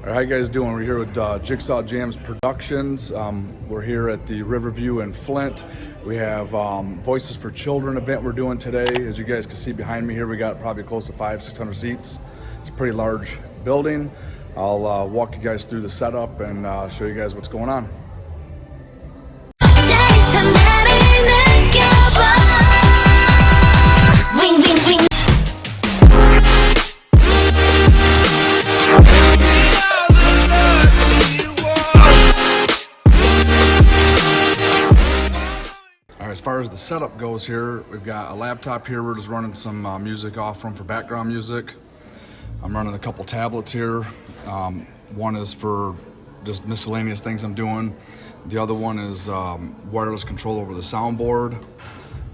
How you guys doing? We're here with Jigsaw-Jams Productions. We're here at the Riverview in Flint. We have Voices for Children event we're doing today. As you guys can see behind me here, we got probably close to 500-600 seats. It's a pretty large building. I'll walk you guys through the setup and show you guys what's going on. As far as the setup goes here, we've got a laptop here. We're just running some music off from for background music. I'm running a couple tablets here. One is for just miscellaneous things I'm doing. The other one is wireless control over the soundboard.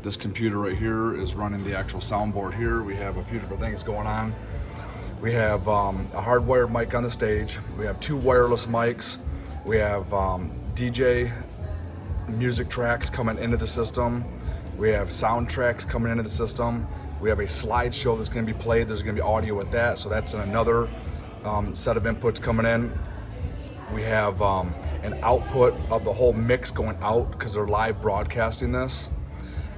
This computer right here is running the actual soundboard here. We have a few different things going on. We have a hardwired mic on the stage. We have two wireless mics. We have DJ music tracks coming into the system. We have sound tracks coming into the system. We have a slideshow that's going to be played. There's going to be audio with that, so that's another set of inputs coming in. We have an output of the whole mix going out because they're live broadcasting this.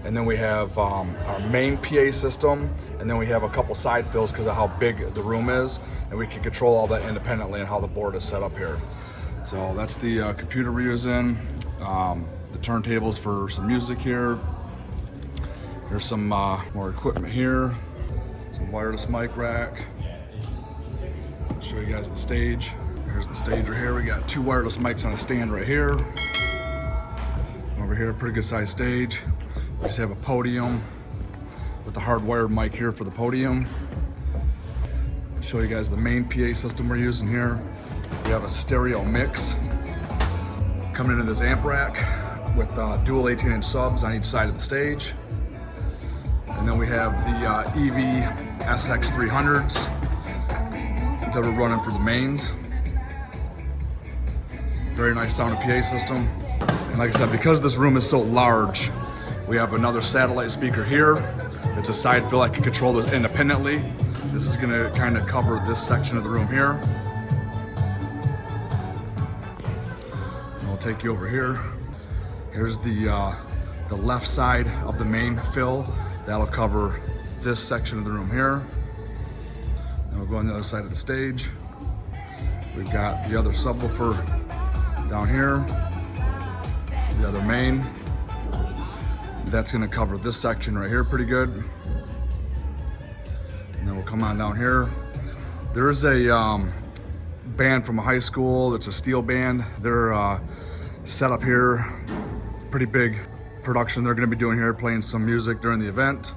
And then we have our main PA system, and then we have a couple side fills because of how big the room is, and we can control all that independently and how the board is set up here. So that's the computer we're using. The turntables for some music here. There's some more equipment here. Some wireless mic rack. I'll show you guys the stage. Here's the stage right here. We got two wireless mics on a stand right here. Over here, pretty good sized stage. We just have a podium with the hardwired mic here for the podium. I'll show you guys the main PA system we're using here. We have a stereo mix coming into this amp rack with dual 18-inch subs on each side of the stage. And then we have the EV SX300s that we're running for the mains. Very nice sounding PA system. And like I said, because this room is so large, we have another satellite speaker here. It's a side fill. I can control this independently. This is gonna kind of cover this section of the room here. And I'll take you over here. Here's the left side of the main fill. That'll cover this section of the room here. And we'll go on the other side of the stage. We've got the other subwoofer down here, the other main. That's gonna cover this section right here pretty good. And then we'll come on down here. There's a band from a high school that's a steel band. They're set up here. Pretty big production they're going to be doing here, playing some music during the event.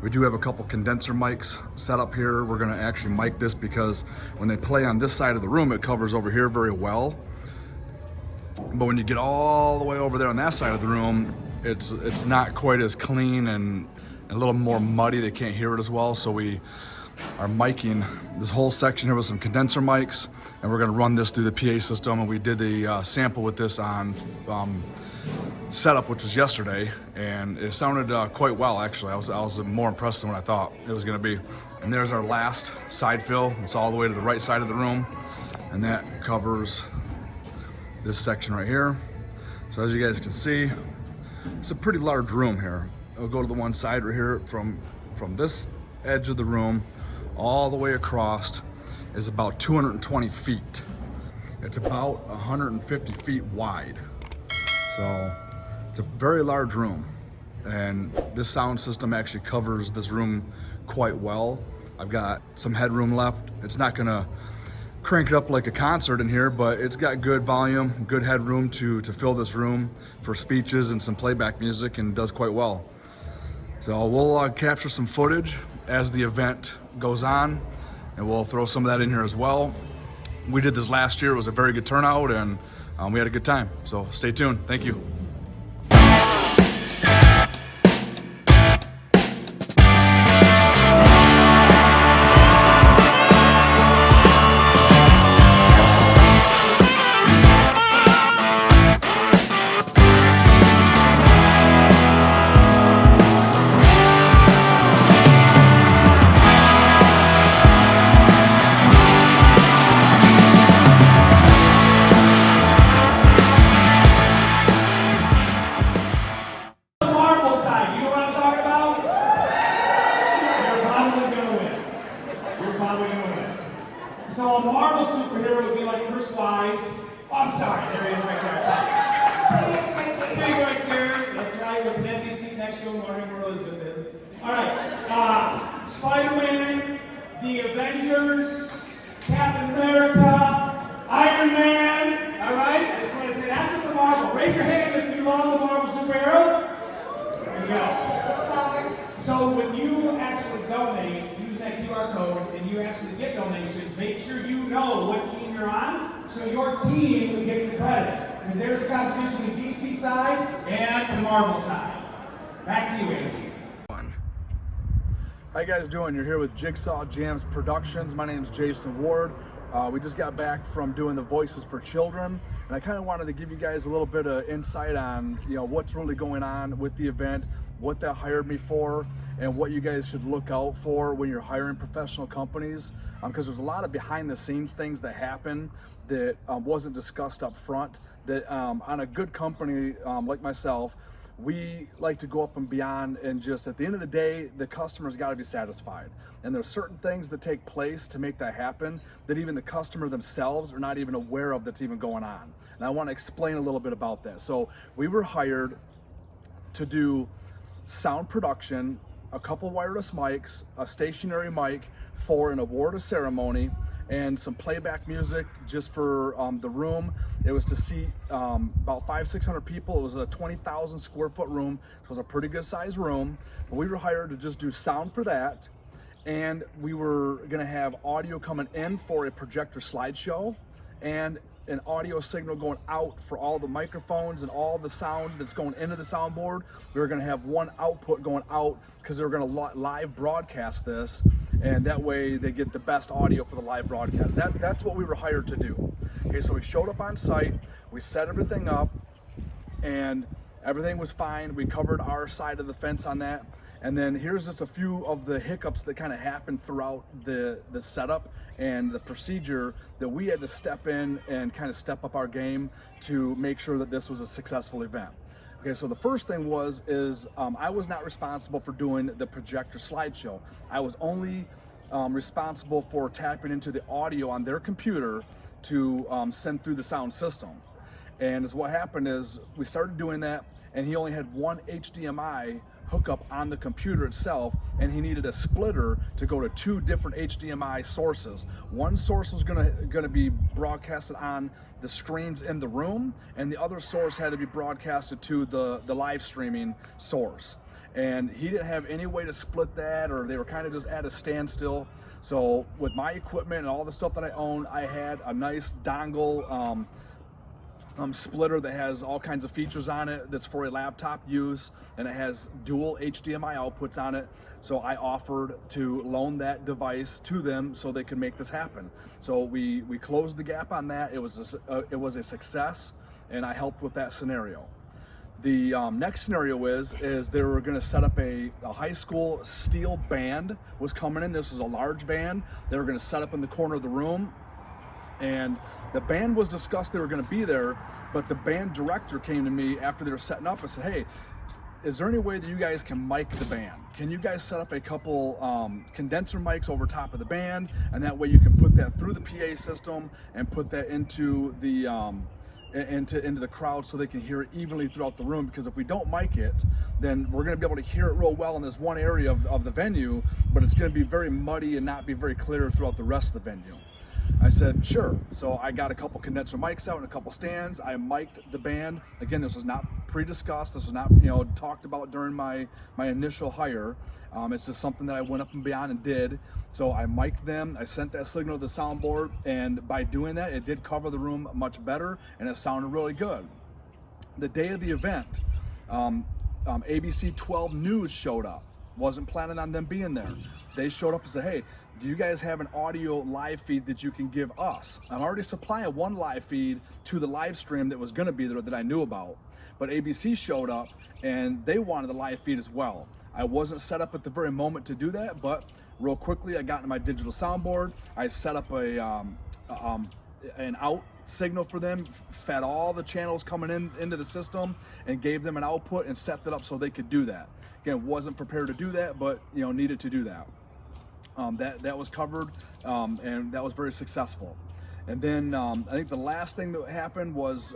We do have a couple condenser mics set up here. We're going to actually mic this because when they play on this side of the room, it covers over here very well. But when you get all the way over there on that side of the room, it's not quite as clean and a little more muddy. They can't hear it as well. So we are miking this whole section here with some condenser mics, and we're going to run this through the PA system. And we did the sample with this on setup, which was yesterday, and it sounded quite well actually. I was more impressed than what I thought it was going to be. And there's our last side fill. It's all the way to the right side of the room, and that covers this section right here. So as you guys can see, it's a pretty large room here. I'll go to the one side right here. From this edge of the room all the way across is about 220 feet. It's about 150 feet wide. So it's a very large room, and this sound system actually covers this room quite well. I've got some headroom left. It's not gonna crank it up like a concert in here, but it's got good volume, good headroom to fill this room for speeches and some playback music, and does quite well. So we'll capture some footage as the event goes on, and we'll throw some of that in here as well. We did this last year. It was a very good turnout, and we had a good time. So stay tuned. Thank you. Marvel superhero would be like Bruce Wise. Oh, I'm sorry, there he is right there. Sitting right there. That's right, with an empty seat next to him, wondering where Elizabeth is. All right, Spider-Man, the Avengers, Captain America, Iron Man. All right, I just want to say that's what the Marvel. Raise your hand if you love the Marvel superheroes. There you go. So when you actually donate, use that QR code, and you actually get donations, make sure you know what team you're on, so your team will get the credit. Because there's a competition on the DC side and the Marvel side. Back to you, Angie. How you guys doing? You're here with Jigsaw-Jams Productions. My name's Jason Ward. We just got back from doing the Voices for Children, and I kind of wanted to give you guys a little bit of insight on, what's really going on with the event, what that hired me for, and what you guys should look out for when you're hiring professional companies, because there's a lot of behind the scenes things that happen that wasn't discussed up front, that on a good company like myself, we like to go up and beyond, and just at the end of the day, the customer's got to be satisfied. And there's certain things that take place to make that happen that even the customer themselves are not even aware of that's even going on. And I want to explain a little bit about that. So we were hired to do sound production, a couple wireless mics, a stationary mic for an award ceremony, and some playback music just for the room. It was to seat about 500-600 people. It was a 20,000 square foot room. It was a pretty good sized room, but we were hired to just do sound for that. And we were gonna have audio coming in for a projector slideshow and an audio signal going out for all the microphones and all the sound that's going into the soundboard. We were gonna have one output going out because they were gonna live broadcast this, and that way they get the best audio for the live broadcast. That's what we were hired to do. Okay, so we showed up on site, we set everything up, and everything was fine. We covered our side of the fence on that. And then here's just a few of the hiccups that kind of happened throughout the setup and the procedure that we had to step in and kind of step up our game to make sure that this was a successful event. Okay, so the first thing is I was not responsible for doing the projector slideshow. I was only responsible for tapping into the audio on their computer to send through the sound system. And as what happened is we started doing that, and he only had one HDMI hookup on the computer itself, and he needed a splitter to go to two different HDMI sources. One source was gonna be broadcasted on the screens in the room, and the other source had to be broadcasted to the live streaming source. And he didn't have any way to split that, or they were kind of just at a standstill. So with my equipment and all the stuff that I own, I had a nice dongle splitter that has all kinds of features on it that's for a laptop use, and it has dual HDMI outputs on it. So I offered to loan that device to them so they could make this happen. So we closed the gap on that. It was a success, and I helped with that scenario. The next scenario is they were going to set up a high school steel band was coming in. This was a large band. They were going to set up in the corner of the room, and the band was discussed, they were going to be there, but the band director came to me after they were setting up and said, hey, is there any way that you guys can mic the band? Can you guys set up a couple condenser mics over top of the band, and that way you can put that through the PA system and put that into the into the crowd so they can hear it evenly throughout the room? Because if we don't mic it, then we're going to be able to hear it real well in this one area of the venue, but it's going to be very muddy and not be very clear throughout the rest of the venue. I said, sure. So I got a couple condenser mics out and a couple stands. I mic'd the band. Again, this was not pre-discussed. This was not, talked about during my initial hire. It's just something that I went up and beyond and did. So I mic'd them. I sent that signal to the soundboard, and by doing that, it did cover the room much better, and it sounded really good. The day of the event, ABC 12 News showed up. Wasn't planning on them being there. They showed up and said, hey, do you guys have an audio live feed that you can give us? I'm already supplying one live feed to the live stream that was gonna be there that I knew about. But ABC showed up and they wanted the live feed as well. I wasn't set up at the very moment to do that, but real quickly I got into my digital soundboard. I set up an out signal for them, fed all the channels coming into the system, and gave them an output and set that up so they could do that. Again, wasn't prepared to do that, but needed to do that. that was covered, and that was very successful. And then I think the last thing that happened was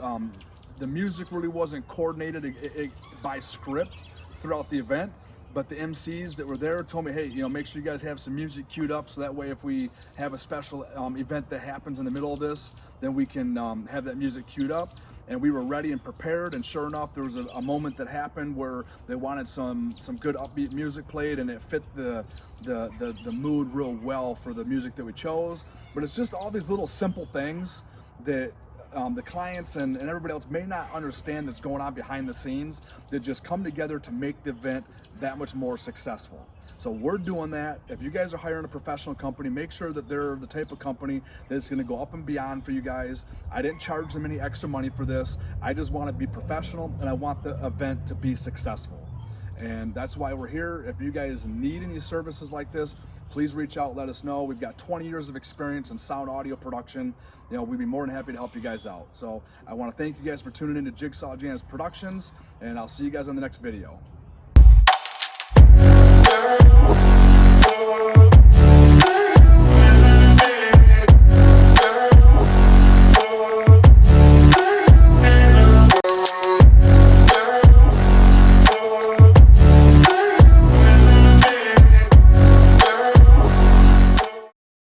the music really wasn't coordinated by script throughout the event, but the MCs that were there told me, hey, make sure you guys have some music queued up, so that way if we have a special event that happens in the middle of this, then we can have that music queued up. And we were ready and prepared, and sure enough, there was a moment that happened where they wanted some good upbeat music played, and it fit the mood real well for the music that we chose. But it's just all these little simple things that the clients and everybody else may not understand that's going on behind the scenes, that just come together to make the event that much more successful. So we're doing that. If you guys are hiring a professional company, make sure that they're the type of company that's going to go up and beyond for you guys. I didn't charge them any extra money for this. I just want to be professional, and I want the event to be successful. And that's why we're here. If you guys need any services like this, please reach out, let us know. We've got 20 years of experience in sound audio production. We'd be more than happy to help you guys out. So I want to thank you guys for tuning in to Jigsaw-Jams Productions, and I'll see you guys on the next video.